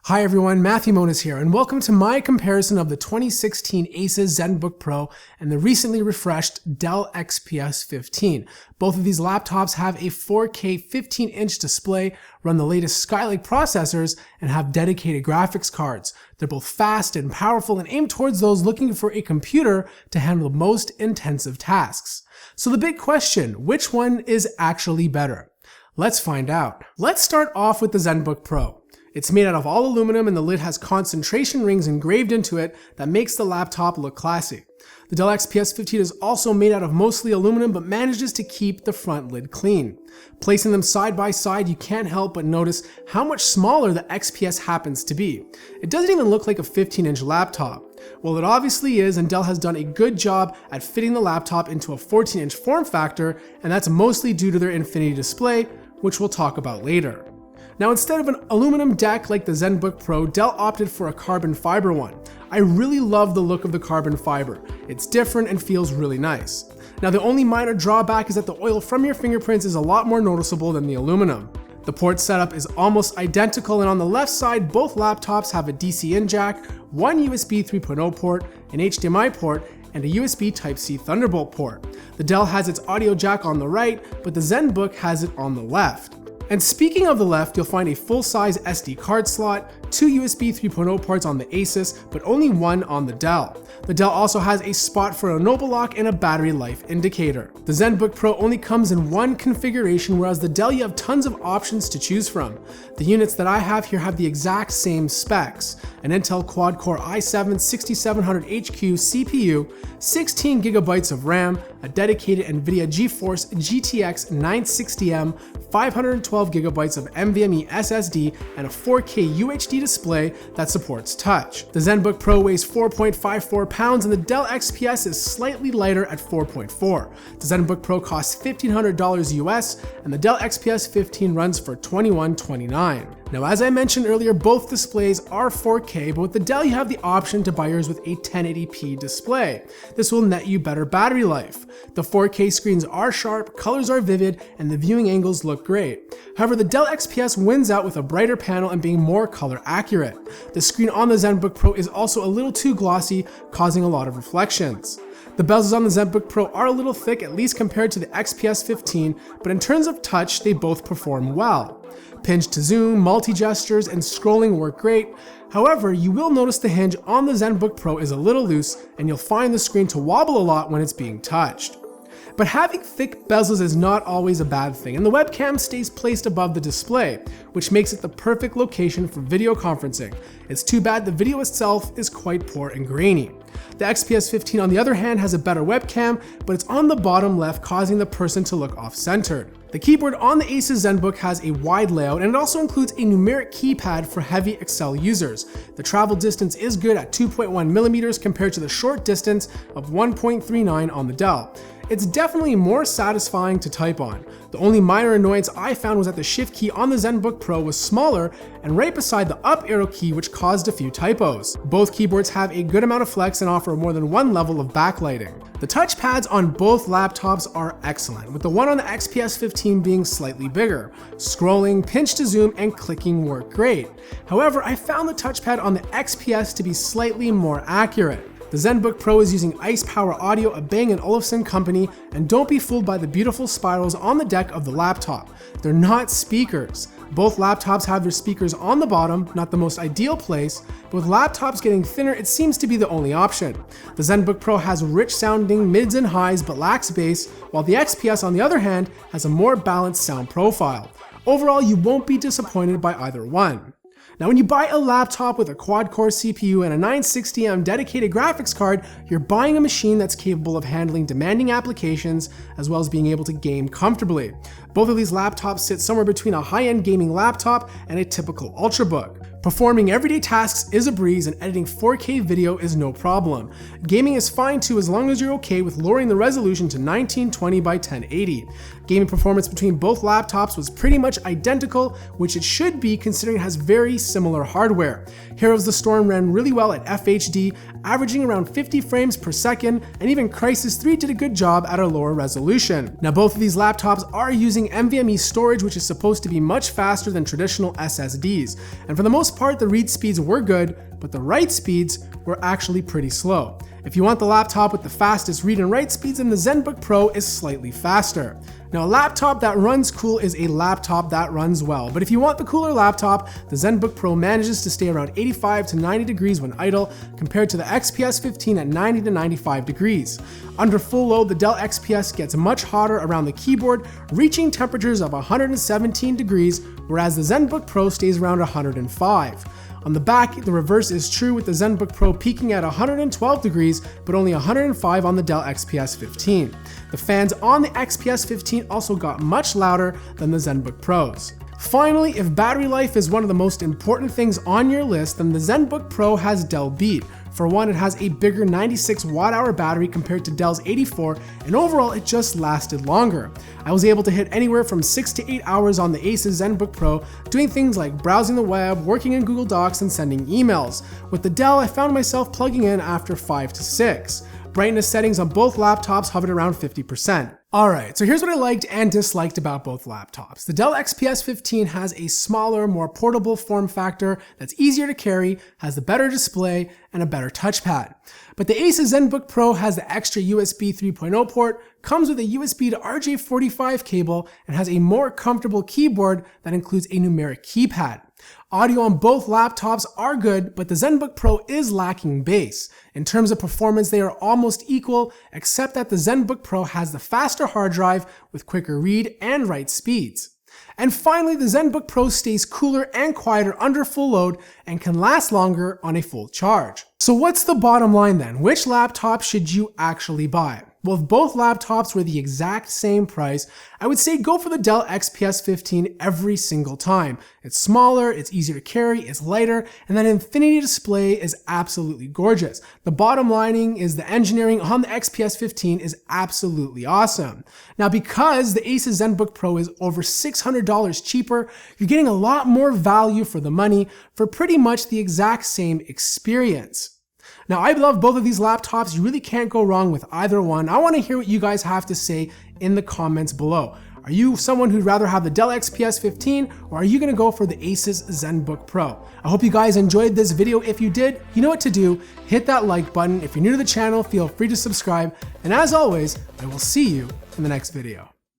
Hi everyone, Matthew Monas here, and welcome to my comparison of the 2016 Asus ZenBook Pro and the recently refreshed Dell XPS 15. Both of these laptops have a 4K 15-inch display, run the latest Skylake processors, and have dedicated graphics cards. They're both fast and powerful and aimed towards those looking for a computer to handle the most intensive tasks. So the big question, which one is actually better? Let's find out. Let's start off with the ZenBook Pro. It's made out of all aluminum and the lid has concentration rings engraved into it that makes the laptop look classy. The Dell XPS 15 is also made out of mostly aluminum but manages to keep the front lid clean. Placing them side by side, you can't help but notice how much smaller the XPS happens to be. It doesn't even look like a 15-inch laptop. Well, it obviously is, and Dell has done a good job at fitting the laptop into a 14-inch form factor, and that's mostly due to their Infinity display, which we'll talk about later. Now, instead of an aluminum deck like the ZenBook Pro, Dell opted for a carbon fiber one. I really love the look of the carbon fiber. It's different and feels really nice. Now, the only minor drawback is that the oil from your fingerprints is a lot more noticeable than the aluminum. The port setup is almost identical, and on the left side, both laptops have a DC-in jack, one USB 3.0 port, an HDMI port, and a USB Type-C Thunderbolt port. The Dell has its audio jack on the right, but the ZenBook has it on the left. And speaking of the left, you'll find a full-size SD card slot, two USB 3.0 ports on the Asus, but only one on the Dell. The Dell also has a spot for a Nobel lock and a battery life indicator. The ZenBook Pro only comes in one configuration, whereas the Dell you have tons of options to choose from. The units that I have here have the exact same specs: an Intel quad-core i7-6700HQ CPU, 16 GB of RAM, a dedicated NVIDIA GeForce GTX 960M, 512 GB of NVMe SSD, and a 4K UHD display that supports touch. The ZenBook Pro weighs 4.54 pounds and the Dell XPS is slightly lighter at 4.4. The ZenBook Pro costs $1,500 US and the Dell XPS 15 runs for $2,129. Now, as I mentioned earlier, both displays are 4K, but with the Dell you have the option to buy yours with a 1080p display. This will net you better battery life. The 4K screens are sharp, colors are vivid, and the viewing angles look great. However, the Dell XPS wins out with a brighter panel and being more color accurate. The screen on the ZenBook Pro is also a little too glossy, causing a lot of reflections. The bezels on the ZenBook Pro are a little thick, at least compared to the XPS 15, but in terms of touch, they both perform well. Pinch to zoom, multi-gestures, and scrolling work great. However, you will notice the hinge on the ZenBook Pro is a little loose, and you'll find the screen to wobble a lot when it's being touched. But having thick bezels is not always a bad thing, and the webcam stays placed above the display, which makes it the perfect location for video conferencing. It's too bad the video itself is quite poor and grainy. The XPS 15 on the other hand has a better webcam, but it's on the bottom left, causing the person to look off-centered. The keyboard on the Asus ZenBook has a wide layout, and it also includes a numeric keypad for heavy Excel users. The travel distance is good at 2.1 millimeters compared to the short distance of 1.39 on the Dell. It's definitely more satisfying to type on. The only minor annoyance I found was that the shift key on the ZenBook Pro was smaller and right beside the up arrow key, which caused a few typos. Both keyboards have a good amount of flex and offer more than one level of backlighting. The touchpads on both laptops are excellent, with the one on the XPS 15 being slightly bigger. Scrolling, pinch to zoom, and clicking work great. However, I found the touchpad on the XPS to be slightly more accurate. The ZenBook Pro is using Ice Power Audio, a Bang & Olufsen company, and don't be fooled by the beautiful spirals on the deck of the laptop. They're not speakers. Both laptops have their speakers on the bottom, not the most ideal place, but with laptops getting thinner, it seems to be the only option. The ZenBook Pro has rich sounding mids and highs but lacks bass, while the XPS on the other hand has a more balanced sound profile. Overall, you won't be disappointed by either one. Now, when you buy a laptop with a quad-core CPU and a 960M dedicated graphics card, you're buying a machine that's capable of handling demanding applications as well as being able to game comfortably. Both of these laptops sit somewhere between a high-end gaming laptop and a typical Ultrabook. Performing everyday tasks is a breeze, and editing 4K video is no problem. Gaming is fine too, as long as you're okay with lowering the resolution to 1920 by 1080. Gaming performance between both laptops was pretty much identical, which it should be considering it has very similar hardware. Heroes of the Storm ran really well at FHD, averaging around 50 frames per second, and even Crysis 3 did a good job at a lower resolution. Now, both of these laptops are using NVMe storage, which is supposed to be much faster than traditional SSDs, and for the most most part, the read speeds were good, but the write speeds were actually pretty slow. If you want the laptop with the fastest read and write speeds, then the ZenBook Pro is slightly faster. Now, a laptop that runs cool is a laptop that runs well, but if you want the cooler laptop, the ZenBook Pro manages to stay around 85 to 90 degrees when idle, compared to the XPS 15 at 90 to 95 degrees. Under full load, the Dell XPS gets much hotter around the keyboard, reaching temperatures of 117 degrees, whereas the ZenBook Pro stays around 105. On the back, the reverse is true, with the ZenBook Pro peaking at 112 degrees, but only 105 on the Dell XPS 15. The fans on the XPS 15 also got much louder than the ZenBook Pros. Finally, if battery life is one of the most important things on your list, then the ZenBook Pro has Dell beat. For one, it has a bigger 96 watt-hour battery compared to Dell's 84, and overall it just lasted longer. I was able to hit anywhere from 6 to 8 hours on the Asus ZenBook Pro, doing things like browsing the web, working in Google Docs, and sending emails. With the Dell, I found myself plugging in after 5 to 6. Brightness settings on both laptops hovered around 50%. Alright, so here's what I liked and disliked about both laptops. The Dell XPS 15 has a smaller, more portable form factor that's easier to carry, has the better display, and a better touchpad. But the Asus ZenBook Pro has the extra USB 3.0 port, comes with a USB to RJ45 cable, and has a more comfortable keyboard that includes a numeric keypad. Audio on both laptops are good, but the ZenBook Pro is lacking bass. In terms of performance, they are almost equal, except that the ZenBook Pro has the faster hard drive with quicker read and write speeds. And finally, the ZenBook Pro stays cooler and quieter under full load and can last longer on a full charge. So what's the bottom line then? Which laptop should you actually buy? Well, if both laptops were the exact same price, I would say go for the Dell XPS 15 every single time. It's smaller, it's easier to carry, it's lighter, and that infinity display is absolutely gorgeous. The bottom lining is the engineering on the XPS 15 is absolutely awesome. Now, because the Asus ZenBook Pro is over $600 cheaper, you're getting a lot more value for the money for pretty much the exact same experience. Now, I love both of these laptops. You really can't go wrong with either one. I want to hear what you guys have to say in the comments below. Are you someone who'd rather have the Dell XPS 15, or are you going to go for the Asus ZenBook Pro? I hope you guys enjoyed this video. If you did, you know what to do. Hit that like button. If you're new to the channel, feel free to subscribe. And as always, I will see you in the next video.